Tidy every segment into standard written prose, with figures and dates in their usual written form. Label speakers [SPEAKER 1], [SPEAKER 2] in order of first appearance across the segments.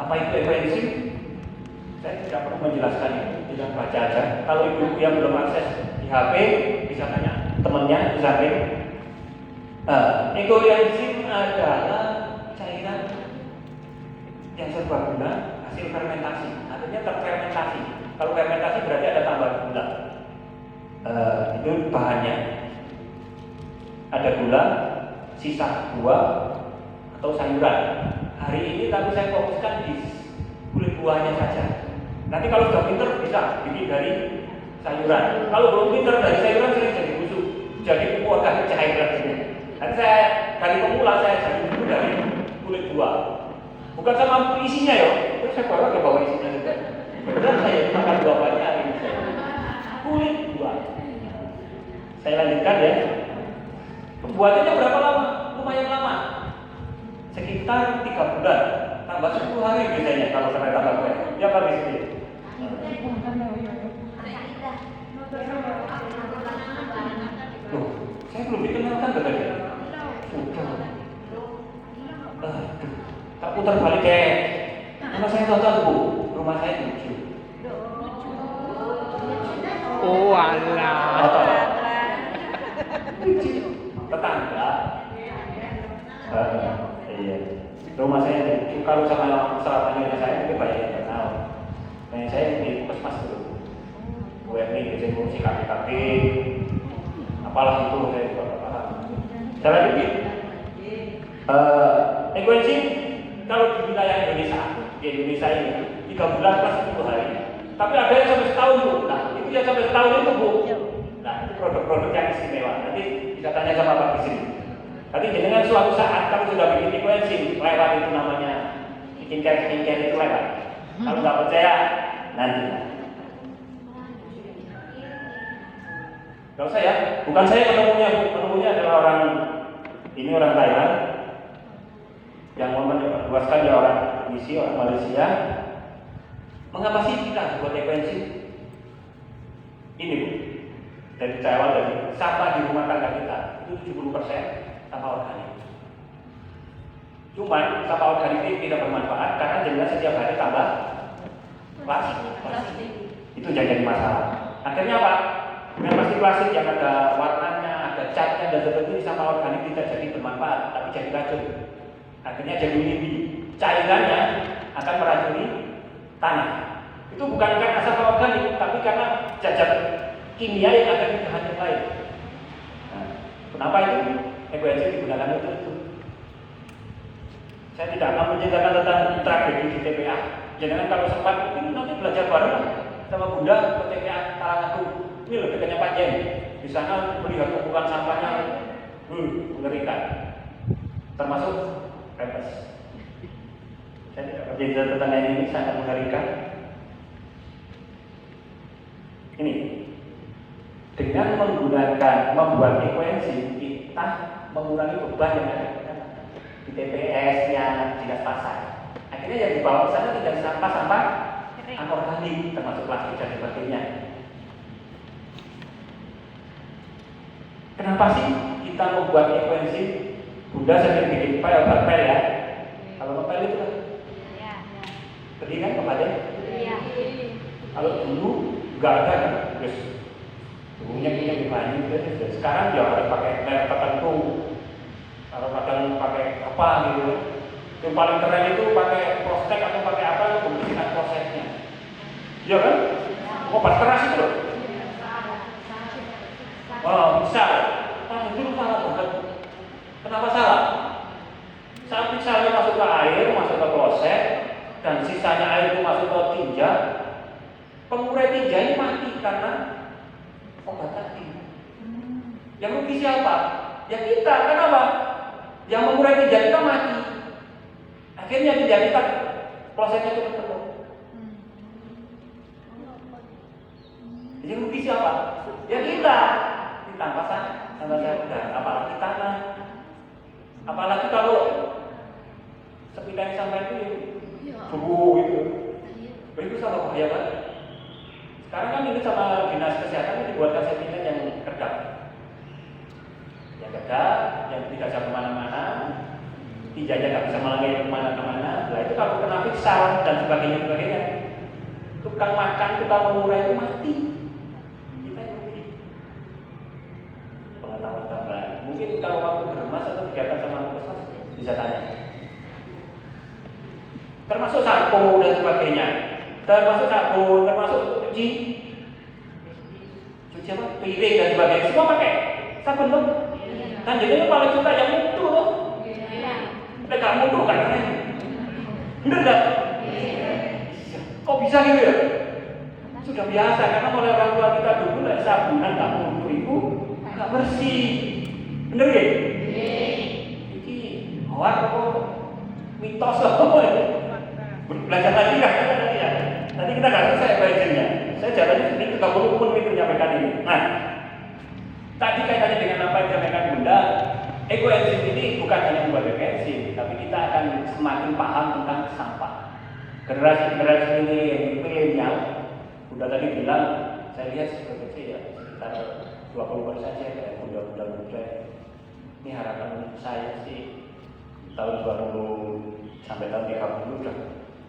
[SPEAKER 1] Apa itu ekuenzim? Saya tidak perlu menjelaskannya, tinggal baca aja. Kalau ibu yang belum akses di HP, bisa tanya temannya di samping. Ekuenzim adalah cairan yang serbaguna hasil fermentasi. Artinya terfermentasi. Kalau fermentasi berarti ada tambahan gula. Itu bahannya. Ada gula, sisa buah atau sayuran. Hari ini tapi saya fokuskan di kulit buahnya saja. Nanti kalau sudah pinter bisa bikin dari sayuran. Kalau belum pinter dari sayuran sering jadi busuk, jadi pupuk organik cairan. Nanti saya dari pemula saya jadi dulu dari kulit buah. Bukan sama isinya ya. Terus saya bawa isinya juga. Benar saya makan buah banyak hari ini. Kulit buah. Saya lanjutkan ya. Pembuatannya berapa lama? Lumayan lama. Sekitar 3 bulan. Tambah 10 hari biasanya kalau sampai tambah bulan. Ya Pak di sini. Loh, saya belum dikenalkan tadi. Tak putar balik nama saya tahu Bu, rumah saya lucu.
[SPEAKER 2] Oh alah.
[SPEAKER 1] Tetangga. Iya. Rumah saya lucu. Kalau sama sahabatnya saya mungkin banyak yang kenal. Nah, saya di puskesmas dulu. ini biasanya fungsi kaki-kaki. Apalah itu saya juga nggak paham. Saya lanjutin. Ekuenzim kalau di wilayah Indonesia, di Indonesia ini 3 bulan plus 10 hari. Tapi ada yang sampai setahun Bu. Nah, itu yang sampai setahun itu Bu. Nah, itu produk-produk yang istimewa. Nanti bisa tanya sama Pak di sini. Nanti dengan suatu saat kalau sudah bikin ekuenzim, lewat itu namanya skincare itu lewat. Kalau nggak percaya, nanti. Gak usah ya, bukan saya penemunya adalah orang Thailand yang meluaskan ya orang Indonesia, orang Malaysia. Mengapa sih kita buat ekuenzim? Ini Bu, dari awal dari sampah di rumah tangga kita itu 70% sampah organik. Cuman sampah organik ini tidak bermanfaat karena jelas setiap hari tambah plastik. Itu jadi masalah. Akhirnya apa? Dengan plastik yang ada warnanya, ada catnya dan sebagainya, sampah organik tidak jadi bermanfaat, tapi jadi racun. Akhirnya jadi limbah. Cairannya akan meracuni tanah. Itu bukan karena sampah organik, tapi karena zat kimia yang ada di bahan yang lain. Nah, kenapa itu? Ekuenzim digunakan untuk itu. Saya tidak akan menceritakan tentang tragedi di TPA. Jangan kalau sempat, ini nanti belajar bareng sama Bunda ke TPA Talangagung. Ini loh dekatnya Pak Jen. Di sana melihat tumpukan sampahnya, mengerikan. Termasuk rempes. Saya tidak bercerita tentang ini sangat mengerikan. Ini dengan membuat ekuenzim kita mengurangi beban yang ada di TPS-nya, dinas pasar. Akhirnya yang dibawa ke sana tidak sampah-sampah anorganik, termasuk plastik dan sebagainya. Kenapa sih kita membuat ekuenzim? Bunda sering bikin pel ya. Kalau pel itu kan? Iya. Pedih kan kemarin? Iya. Kalau dulu nggak ada kan, terus punya gimana gitu. Sekarang dia harus pakai merek tertentu, harus pakai apa gitu. Yang paling keren itu pakai prostek atau pakai apa untuk membersihkan prosesnya. Iya kan? Obat keras itu loh. Oh, misal, itu salah banget. Kenapa salah? Saat misalnya masuk ke air, masuk ke kloset, dan sisanya air itu masuk ke tinja, pengurai tinja ini mati karena obat tadi. Yang rugi siapa? Ya kita. Kenapa? Yang mengurai tinja kita mati. Akhirnya tinja kita klosetnya cepat penuh. Yang rugi siapa? Ya kita. Tanpa sadar, apalagi tanah, apalagi kalau sepindah sampai itu subuh gitu, itu sangat bahaya banget. Sekarang kan ini sama dinas kesehatan ini dibuatkan sepindah yang kedap, yang tidak bisa kemana-mana, tinjanya nggak bisa melanggar kemana-mana, Nah itu kalau kena piksal dan sebagainya, tukang makan, tukang mengurai itu mati. Kita yang rugi. Pengetahuan tambahan. Mungkin kalau waktu bermas atau kegiatan sama puskesmas bisa tanya. Termasuk sampo dan sebagainya, termasuk sabun, termasuk cuci apa? Piring dan sebagainya, semua pakai sabun loh. Kan jadi paling suka yang mutu loh. Gak mutu kan keren. Bener gak? Kok bisa gitu ya? Sudah biasa karena mulai orang tua kita dulu lah sabunan gak mutu itu gak bersih. Bener gak? Ini awal kok mitos loh. Belajar lagi kan tadi ya. Tadi kita nggak selesai bahasannya. Saya jalannya sedikit 30 menit menyampaikan ini. Nah, tadi kaitannya dengan apa yang disampaikan Bunda, ekoenzim ini bukan hanya membuat enzim, tapi kita akan semakin paham tentang sampah. Generasi ini milenial, Bunda tadi bilang, saya lihat seperti ya sekitar 20% saja kayak Bunda muda. Ini harapan saya sih tahun 20 sampai tahun 30 udah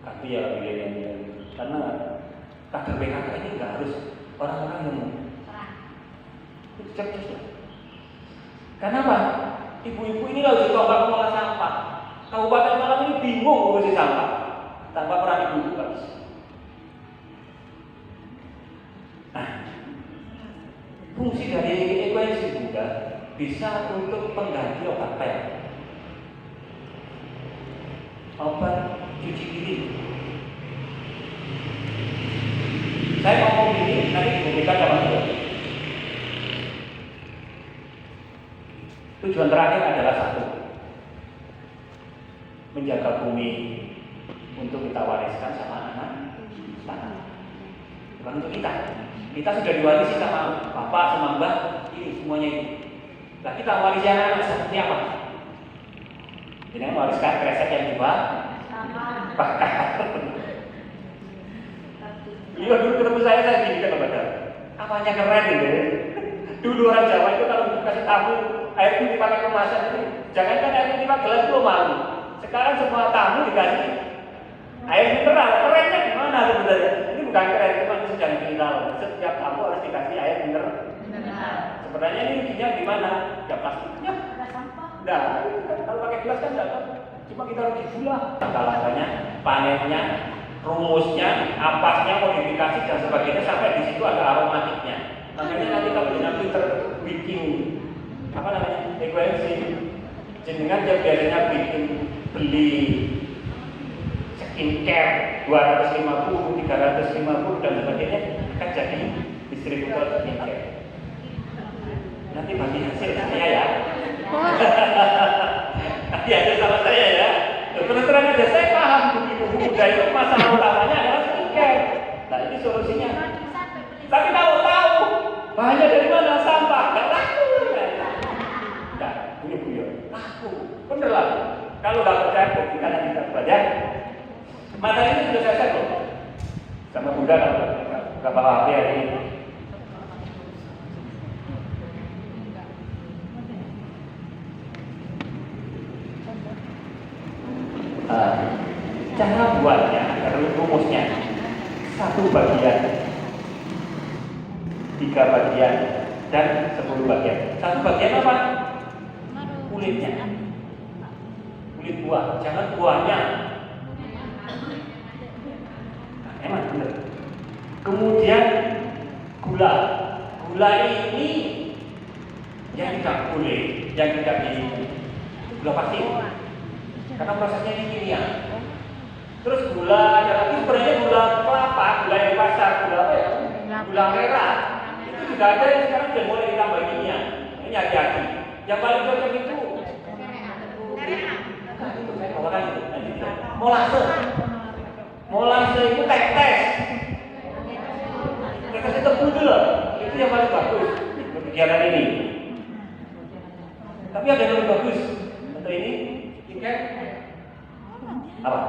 [SPEAKER 1] ganti ya milenial. Karena kader PKK ini nggak harus orang-orang yang cerdas lah. Karena apa? Ibu-ibu ini kalau ditolak mengolah sampah, Kabupaten Malang ini bingung ngurusi sampah tanpa peran ibu-ibu nggak bisa. Nah, fungsi dari ekoenzim juga bisa untuk pengganti obat PET, obat cuci piring. Saya ngomong ini nanti dibuktikan sama Tuhan. Tujuan terakhir adalah satu, menjaga bumi untuk kita wariskan sama anak tanah. Bukan untuk kita. Kita sudah diwarisi sama bapak, sama mbak, ini semuanya itu. Nah kita warisi anak seperti apa? Jadi mewariskan kresek yang dibakar. Iya dulu ketemu saya gini kan baca. Apanya keren ini? Dulu orang Jawa itu kalau kasih tamu air putih pakai kemasan itu, jangankan air putih pakai gelas belum malu. Sekarang semua tamu dikasih air mineral. Kerennya gimana sebenarnya? Ini bukan keren, cuma sedang viral. Setiap tamu harus dikasih air mineral. Sebenarnya ini intinya gimana? Ya plastiknya. Nah, kalau pakai gelas kan enggak tahu. Cuma kita harus dibulah. Langkah-langkahnya, panennya, rumusnya, ampasnya, modifikasi dan sebagainya sampai di situ ada aromatiknya. Makanya nanti kalau dengan Twitter bikin apa namanya ekoenzim, jenengan yang biasanya bikin beli skincare 250, 350 dan sebagainya akan jadi distributor skincare. Nanti bagi hasil saya ya. Nanti ada sama saya ya. Terus terang aja saya paham begitu muda itu masalah utamanya adalah skincare. Nah ini solusinya. Tapi tahu bahannya dari mana? Sampah. Nggak laku. Nah ini buyur. Laku. Bener laku. Kalau nggak percaya buktikan nanti kita baca. Materi ini sudah saya share loh. Sama Bunda kalau nggak bawa HP hari ini. Cara buatnya, rumusnya 1 bagian, 3 bagian, dan 10 bagian. 1 bagian apa? Kulitnya, kulit buah, jangan buahnya. Nah, emang benar. Kemudian gula ini yang tidak boleh, yang tidak gula pasir. Karena prosesnya ini kimia. Terus gula ada lagi sebenarnya gula kelapa, gula yang pasar, gula apa ya? Gula merah. Itu juga ada yang sekarang sudah mulai ditambah kimia. Ini hati-hati. Yang paling cocok itu itu saya bawakan itu. Molase itu tes. Tes itu pudel. Itu yang paling bagus untuk kegiatan ini. Tapi ada yang lebih bagus untuk ini. Apa?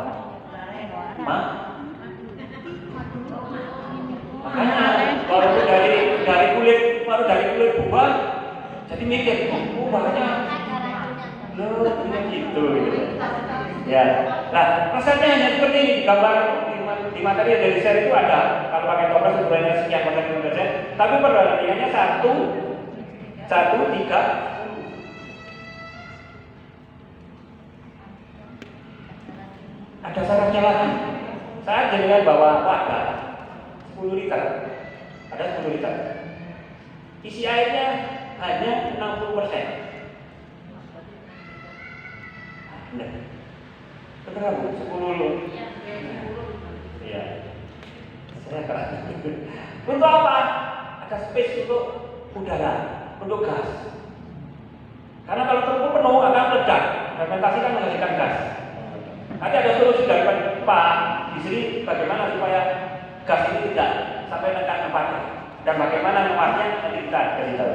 [SPEAKER 1] Makanya baru dari kulit buah jadi mikir, bahanya lo ini gitu. Ya, nah resepnya hanya seperti ini, di gambar di materi yang dari share itu ada. Kalau pakai toples ukurannya sekian persen, tapi perbandingannya 1, 3, 10. Ada syaratnya lagi. Saat jenengan bawa wadah 10 liter, ada 10 liter. Isi airnya hanya 60%. Nah, berapa? 10. Iya. Saya keras. Untuk apa? Ada space untuk udara, untuk gas. Karena kalau terlalu penuh akan meledak. Fermentasi kan menghasilkan gas. Nanti ada solusi dari Pak di sini bagaimana supaya gas ini tidak sampai meledak tempatnya dan bagaimana menguasnya nanti kita kasih tahu.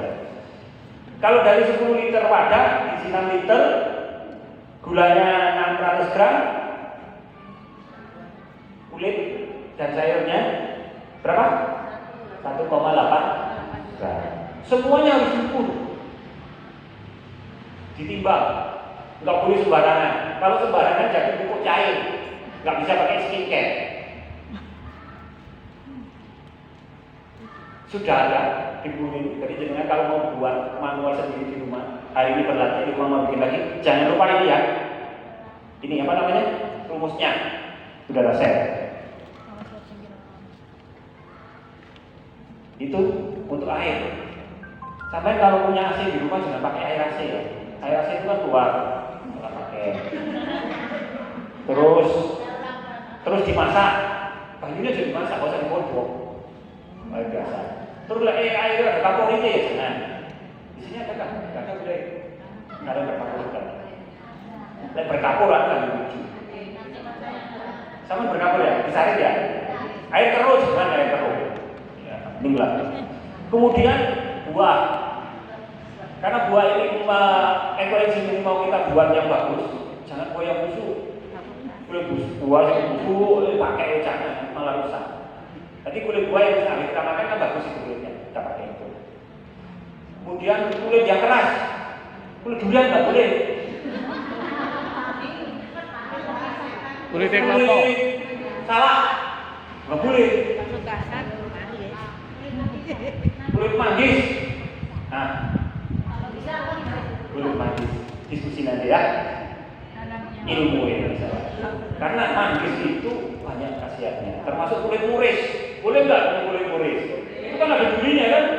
[SPEAKER 1] Kalau dari 10 liter wadah diisi 6 liter, gulanya 600 gram, kulit dan sayurnya berapa? 1,8 gram. Semuanya harus diukur, ditimbang, nggak boleh sembarangan. Kalau sembarangan jadi pupuk cair, nggak bisa pakai skincare. Sudah ada di buku. Jadi jenengan kalau mau buat manual sendiri di rumah, hari ini berlatih, di rumah mau bikin lagi, jangan lupa ini ya. Ini apa namanya? Rumusnya sudah ada share. Itu untuk air. Sampai kalau punya AC di rumah jangan pakai air AC ya. Air AC itu kan keluar, nggak pakai. Terus dimasak, bajunya juga dimasak, nggak usah dipodok. Air biasa. Terus air ada kaporitnya ya jangan. Di sini ada kan? Nggak ada boleh. Nggak ada berkapur kan? Berkapur kan lucu. Sama berkapur ya, disaring ya. Air keruh jangan air keruh. Ya, inilah. Kemudian buah. Karena buah ini ekoenzim ini mau kita buat yang bagus, jangan buah yang busuk. Buah yang busuk pakai jangan malah rusak. Tadi kulit buah yang bisa kita makan kan bagus itu kulitnya, kita pakai itu. Kemudian kulit yang keras, kulit durian nggak boleh.
[SPEAKER 2] Kulit yang lontong.
[SPEAKER 1] Salah, nggak boleh. Kulit manggis, nah, kulit manggis. Diskusi nanti ya. Ilmu ini misalnya. Karena manggis itu banyak khasiatnya, termasuk kulit muris. Boleh nggak kulit muris? Itu kan ada durinya kan?